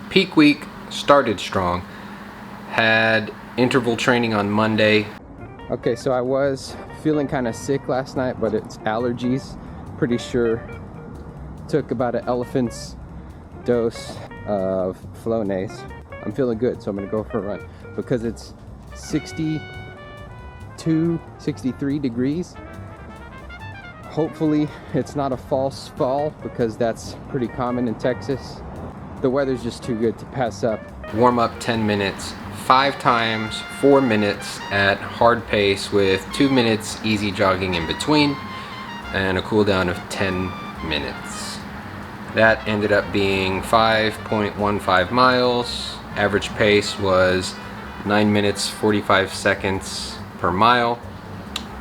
peak week started strong. Had interval training on Monday. Okay, so I was feeling kind of sick last night, but it's allergies. Pretty sure took about an elephant's dose of Flonase. I'm feeling good, so I'm gonna go for a run. Because it's 62, 63 degrees. Hopefully it's not a false fall, because that's pretty common in Texas. The weather's just too good to pass up. Warm up 10 minutes, 5 times 4 minutes at hard pace with 2 minutes easy jogging in between, and a cool down of 10 minutes. That ended up being 5.15 miles. Average pace was 9 minutes 45 seconds per mile,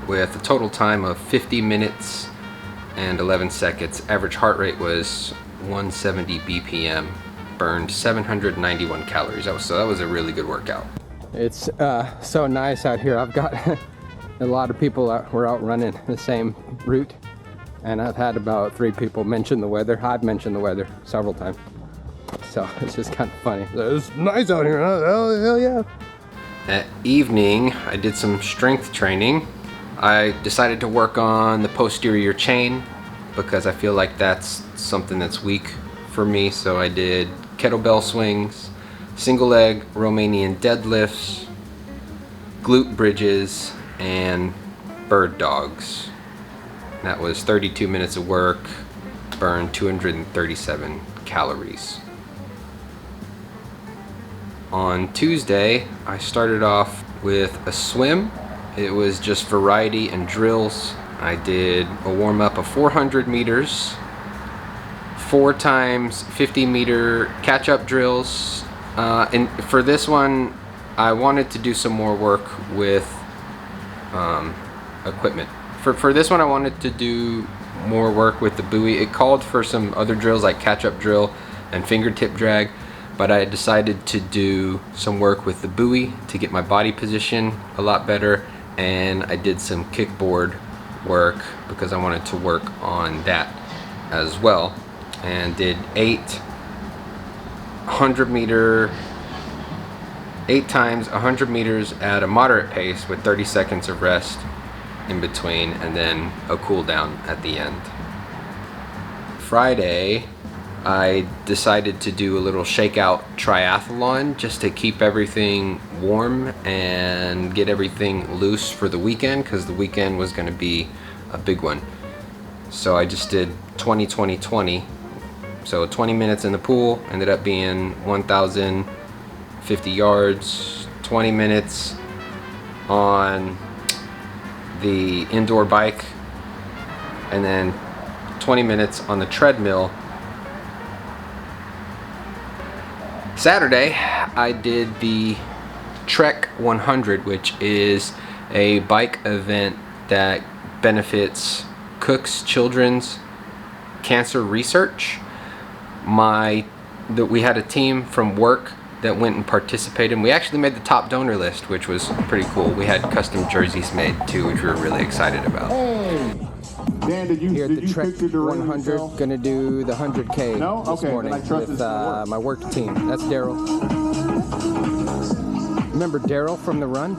with a total time of 50 minutes and 11 seconds. Average heart rate was 170 BPM. Burned 791 calories. That was a really good workout. It's so nice out here. I've got a lot of people were out running the same route, and I've had about 3 people mention the weather. I've mentioned the weather several times, so it's just kind of funny. It's nice out here, huh? Hell yeah. At evening, I did some strength training. I decided to work on the posterior chain because I feel like that's something that's weak for me. So I did kettlebell swings, single leg Romanian deadlifts, glute bridges, and bird dogs. That was 32 minutes of work, burned 237 calories. On Tuesday, I started off with a swim. It was just variety and drills. I did a warm-up of 400 meters, 4 times 50-meter catch-up drills. And for this one, I wanted to do some more work with equipment. For this one, I wanted to do more work with the buoy. It called for some other drills like catch-up drill and fingertip drag, but I decided to do some work with the buoy to get my body position a lot better, and I did some kickboard work because I wanted to work on that as well. And did 8 times 100 meters at a moderate pace with 30 seconds of rest in between, and then a cool down at the end. Friday, I decided to do a little shakeout triathlon just to keep everything warm and get everything loose for the weekend, because the weekend was going to be a big one. So I just did 20-20-20. So 20 minutes in the pool ended up being 1,050 yards, 20 minutes on the indoor bike, and then 20 minutes on the treadmill. Saturday, I did the Trek 100, which is a bike event that benefits Cook's Children's Cancer Research. We had a team from work that went and participated, and we actually made the top donor list, which was pretty cool. We had custom jerseys made too, which we were really excited about. Hey. Dan, here at the Trek 100, gonna do the 100K this morning with my work team. That's Daryl. Remember Daryl from the run?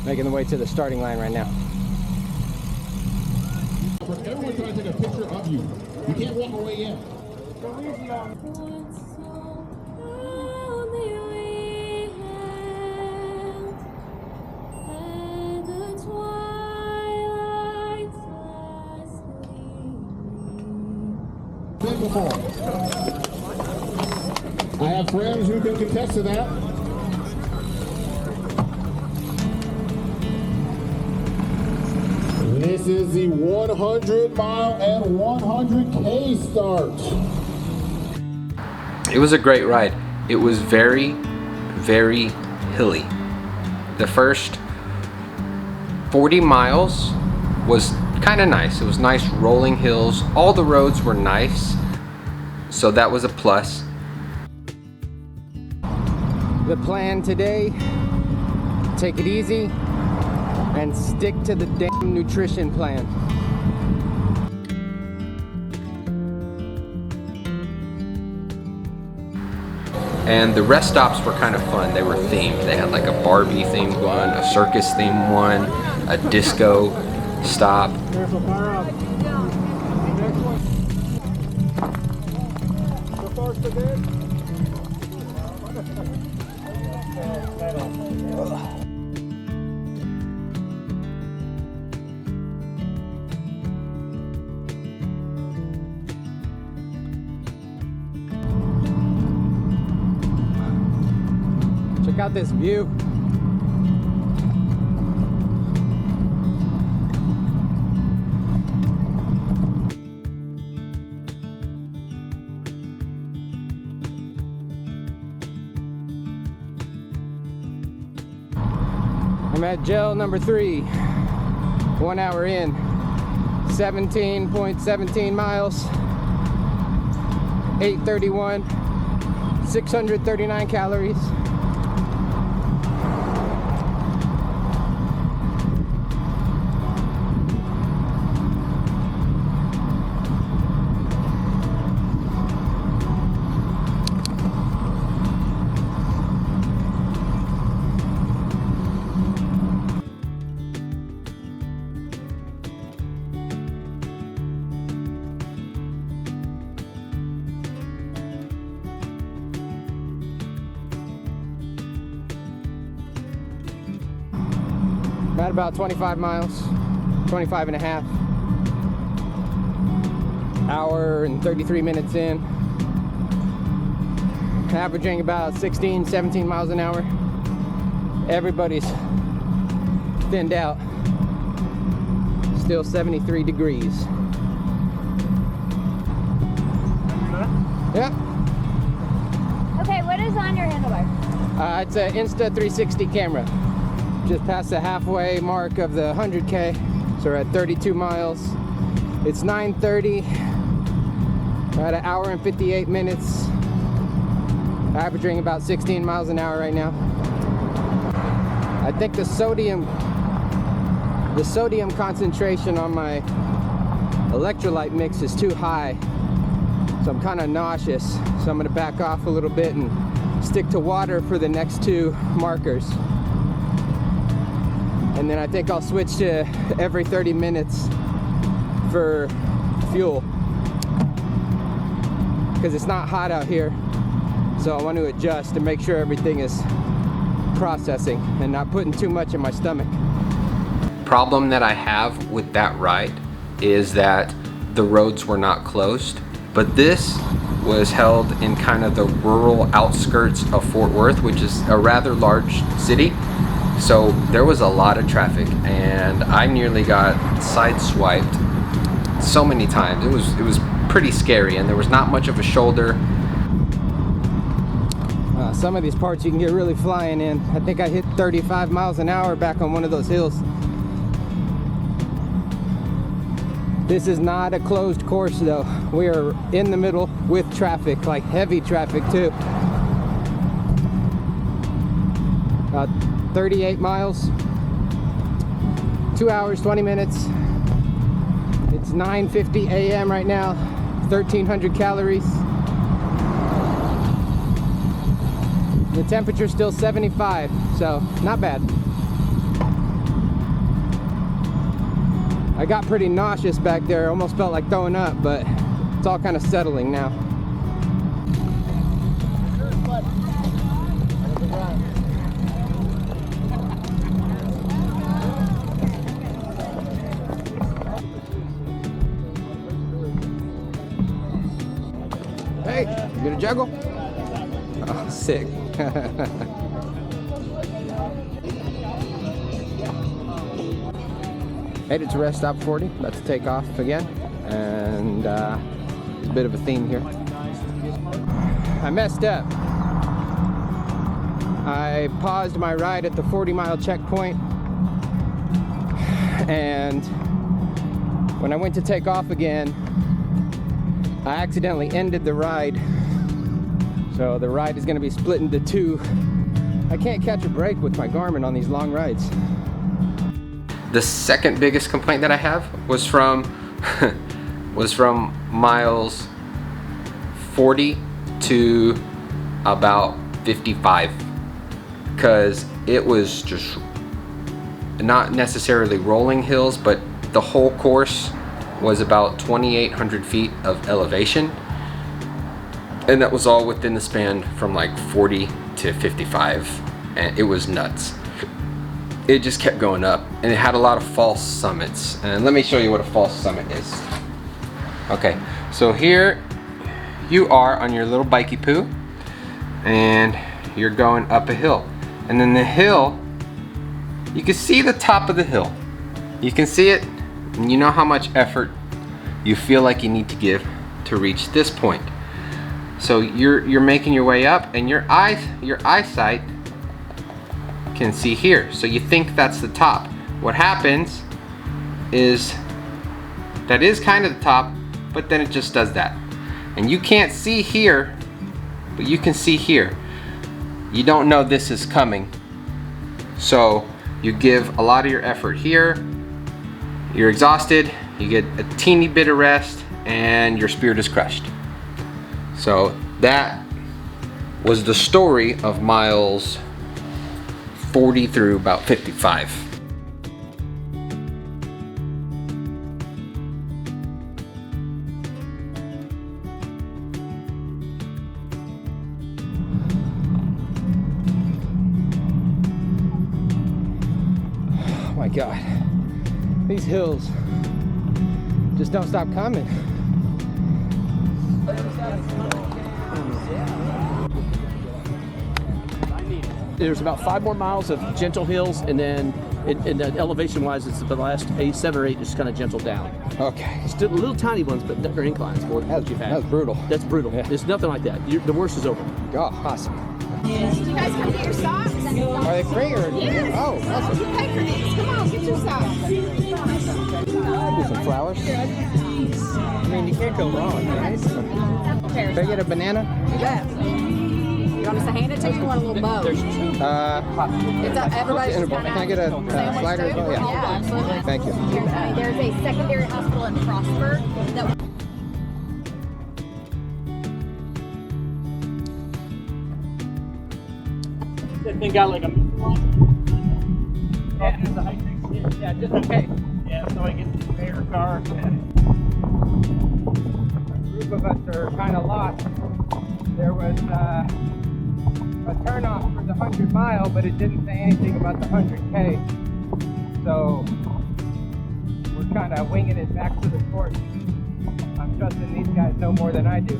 Making the way to the starting line right now. Everyone's trying to take a picture of you. You can't walk away yet. I have friends who can contest to that. This is the 100 mile and 100K start. It was a great ride. It was very, very hilly. The first 40 miles was kind of nice. It was nice rolling hills. All the roads were nice, so that was a plus. The plan today, take it easy and stick to the damn nutrition plan. And the rest stops were kind of fun. They were themed. They had like a Barbie themed one, a circus themed one, a disco stop. Check out this view. I'm at gel number 3, 1 hour in, 17.17 miles, 8:31, 639 calories. At about 25 miles, 25 and a half. Hour and 33 minutes in. Averaging about 16, 17 miles an hour. Everybody's thinned out. Still 73 degrees. Yeah. Okay, what is on your handlebar? It's an Insta 360 camera. Just past the halfway mark of the 100K, so we're at 32 miles. It's 9:30. We're at an hour and 58 minutes. Averaging about 16 miles an hour right now. I think the sodium concentration on my electrolyte mix is too high, so I'm kind of nauseous. So I'm gonna back off a little bit and stick to water for the next 2 markers. And then I think I'll switch to every 30 minutes for fuel, because it's not hot out here. So I want to adjust to make sure everything is processing and not putting too much in my stomach. Problem that I have with that ride is that the roads were not closed, but this was held in kind of the rural outskirts of Fort Worth, which is a rather large city. So there was a lot of traffic, and I nearly got sideswiped so many times. It was pretty scary, and there was not much of a shoulder. Some of these parts you can get really flying in. I think I hit 35 miles an hour back on one of those hills. This is not a closed course though. We are in the middle with traffic, like heavy traffic too. 38 miles, 2 hours, 20 minutes. It's 9:50 a.m. right now, 1,300 calories. The temperature's still 75, so not bad. I got pretty nauseous back there, almost felt like throwing up, but it's all kind of settling now. Hey, you gonna juggle? Oh, sick. Made it to rest stop 40, about to take off again, and there's a bit of a theme here. I messed up. I paused my ride at the 40-mile checkpoint, and when I went to take off again, I accidentally ended the ride. So the ride is going to be split into two. I can't catch a break with my Garmin on these long rides. The second biggest complaint that I have was from miles 40 to about 55, because it was just not necessarily rolling hills, but the whole course was about 2,800 feet of elevation, and that was all within the span from like 40 to 55, and it was nuts. It just kept going up, and it had a lot of false summits. And let me show you what a false summit is. Okay, so here you are on your little bikey poo, and you're going up a hill, and then the hill, you can see the top of the hill. You can see it, and you know how much effort you feel like you need to give to reach this point. So you're making your way up, and your eyesight can see here. So you think that's the top. What happens is that is kind of the top, but then it just does that. And you can't see here, but you can see here. You don't know this is coming. So you give a lot of your effort here, you're exhausted, you get a teeny bit of rest, and your spirit is crushed. So that was the story of miles 40 through about 55. Oh my God, these hills just don't stop coming. There's about 5 more miles of gentle hills, and then elevation-wise, it's the last 7 or 8 just kind of gentle down. Okay. Still little tiny ones, but they're inclines more than what you've had. That's brutal. That's brutal. Yeah. It's nothing like that. The worst is over. Oh, awesome. Did you guys come get your socks? Are they free or? Yes. Oh, awesome. You pay for these. Come on, get your socks. Do some flowers. I mean, you can't go wrong, right? Can I get a banana? Yeah. You want us to hand it to you? You want a little bow? There's 2. It's everybody's just Can kind I get a slider as well? Yeah, Yeah. absolutely. Thank you. There's a secondary hospital in Prosper that That thing got like a yeah, just okay. Yeah, so I get the bigger car. A group of us are kind of lost. There was a turnoff for the 100-mile, but it didn't say anything about the 100K. So we're kind of winging it back to the course. I'm trusting these guys know more than I do.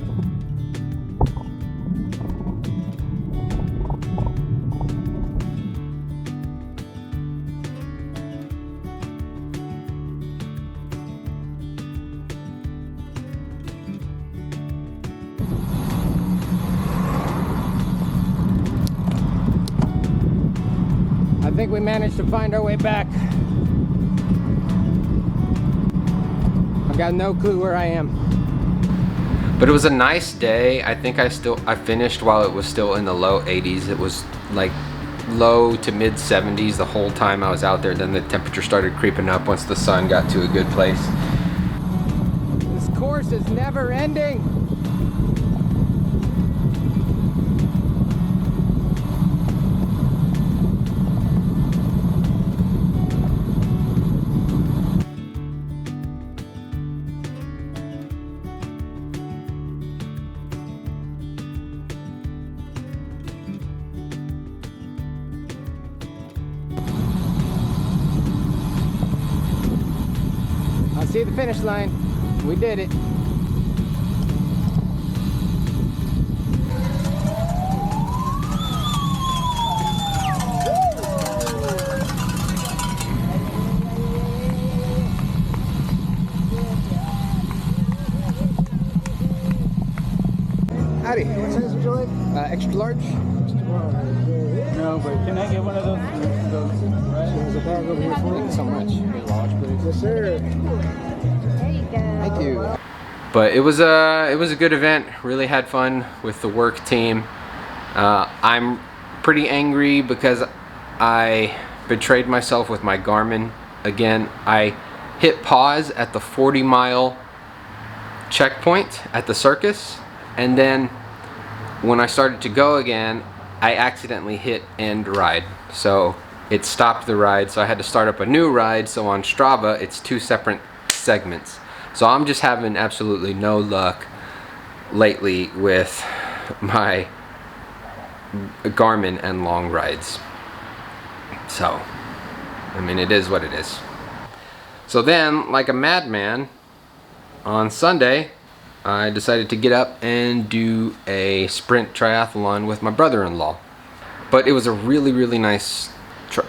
I think we managed to find our way back. I've got no clue where I am. But it was a nice day. I think I finished while it was still in the low 80s. It was like low to mid 70s the whole time I was out there. Then the temperature started creeping up once the sun got to a good place. This course is never ending. I see the finish line. We did it. Howdy. What size would you like? Extra large. Now, No, but can I get one of those? There's a bag over here for you. Thank you so much. Yes, sir. There you go. Thank you. But it was a good event. Really had fun with the work team. I'm pretty angry because I betrayed myself with my Garmin again. I hit pause at the 40-mile checkpoint at the circus, and then when I started to go again, I accidentally hit end ride. So it stopped the ride, so I had to start up a new ride. So on Strava, it's 2 separate segments. So I'm just having absolutely no luck lately with my Garmin and long rides. So, I mean, it is what it is. So then, like a madman, on Sunday, I decided to get up and do a sprint triathlon with my brother-in-law. But it was a really, really nice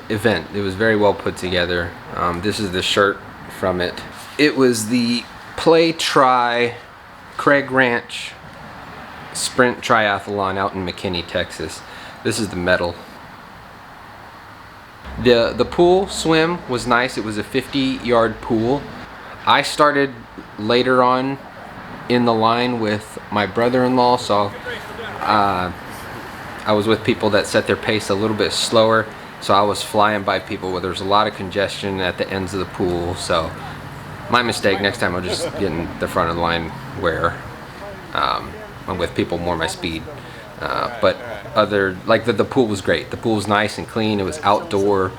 event. It was very well put together. This is the shirt from it. It was the Playtri Craig Ranch Sprint Triathlon out in McKinney, Texas. This is the medal. The pool swim was nice. It was a 50-yard pool. I started later on in the line with my brother-in-law, so I was with people that set their pace a little bit slower, so I was flying by people where there's a lot of congestion at the ends of the pool. So my mistake. Next time I'll just get in the front of the line where I'm with people more my speed. But the pool was great. The pool was nice and clean. It was outdoor.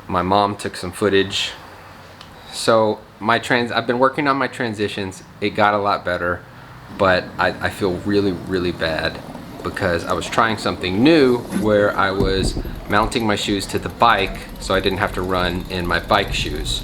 My mom took some footage. So I've been working on my transitions. It got a lot better, but I feel really, really bad because I was trying something new where I was mounting my shoes to the bike so I didn't have to run in my bike shoes.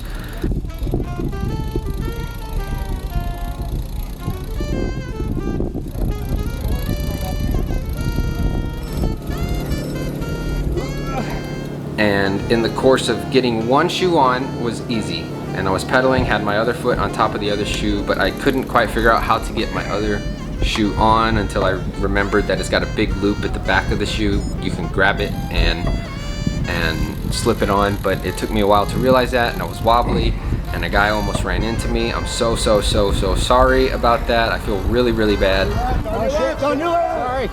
And in the course of getting one shoe on was easy, and I was pedaling, had my other foot on top of the other shoe, but I couldn't quite figure out how to get my other shoe on until I remembered that it's got a big loop at the back of the shoe. You can grab it and slip it on, but it took me a while to realize that, and I was wobbly, and a guy almost ran into me. I'm so sorry about that. I feel really, really bad. Oh shit, don't do it! Sorry.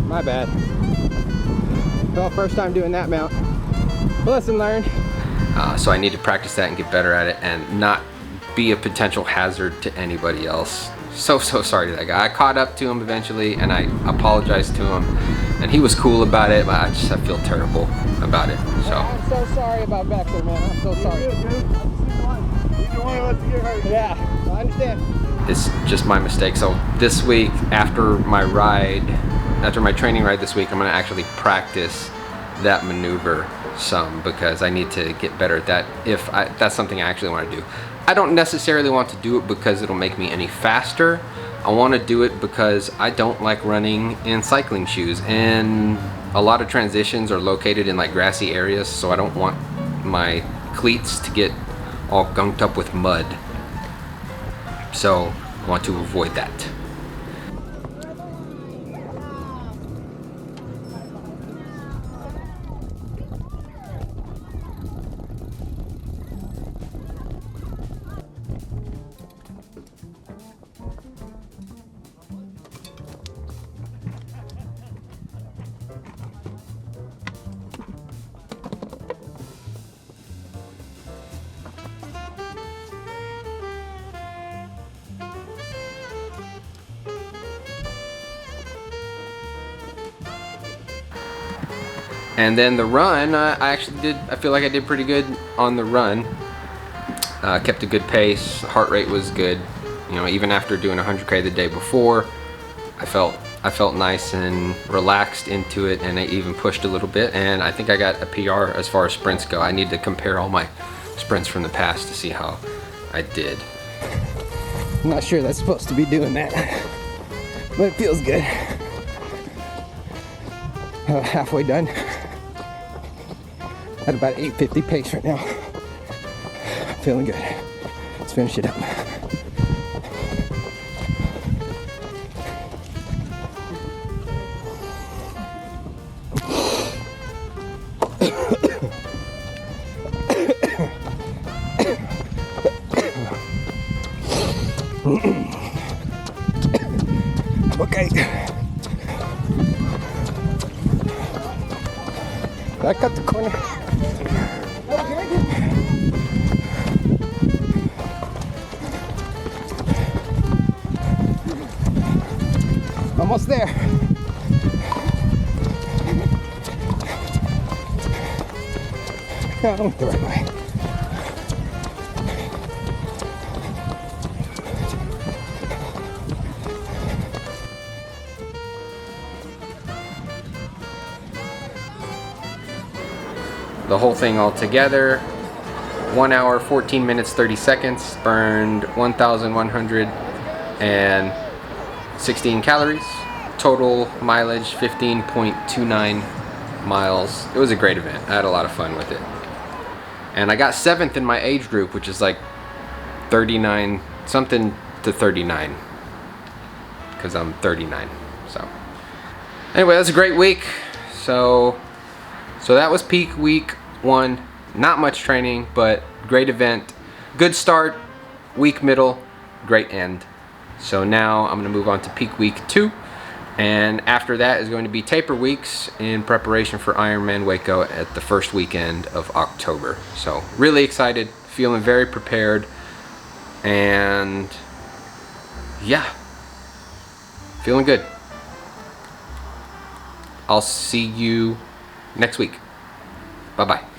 My bad. Well, first time doing that mount. Lesson learned. So I need to practice that and get better at it and not be a potential hazard to anybody else. So sorry to that guy. I caught up to him eventually and I apologized to him, and he was cool about it, but I feel terrible about it. So I'm so sorry about back there, man. I'm so sorry. Yeah, I understand. it's just my mistake. So this week, after my training ride this week, I'm gonna actually practice that maneuver some, because I need to get better at that if that's something I actually want to do. I don't necessarily want to do it because it'll make me any faster. I want to do it because I don't like running in cycling shoes, and a lot of transitions are located in like grassy areas, so I don't want my cleats to get all gunked up with mud. So I want to avoid that. And then the run, I feel like I did pretty good on the run. Kept a good pace, heart rate was good. You know, even after doing 100K the day before, I felt nice and relaxed into it, and I even pushed a little bit, and I think I got a PR as far as sprints go. I need to compare all my sprints from the past to see how I did. I'm not sure that's supposed to be doing that, but it feels good. Halfway done. At about 8:50 pace right now. Feeling good. Let's finish it up. Okay. Did I cut the corner? Almost there. No, I went the right way. The whole thing all together, 1 hour, 14 minutes, 30 seconds, burned 1,116 calories. Total mileage, 15.29 miles. It was a great event. I had a lot of fun with it. And I got 7th in my age group, which is like 39, something to 39, because I'm 39, so. Anyway, that was a great week. So that was peak week 1. Not much training, but great event. Good start, week middle, great end. So now I'm gonna move on to peak week 2. And after that is going to be taper weeks in preparation for Ironman Waco at the first weekend of October. So really excited, feeling very prepared, and yeah, feeling good. I'll see you next week. Bye-bye.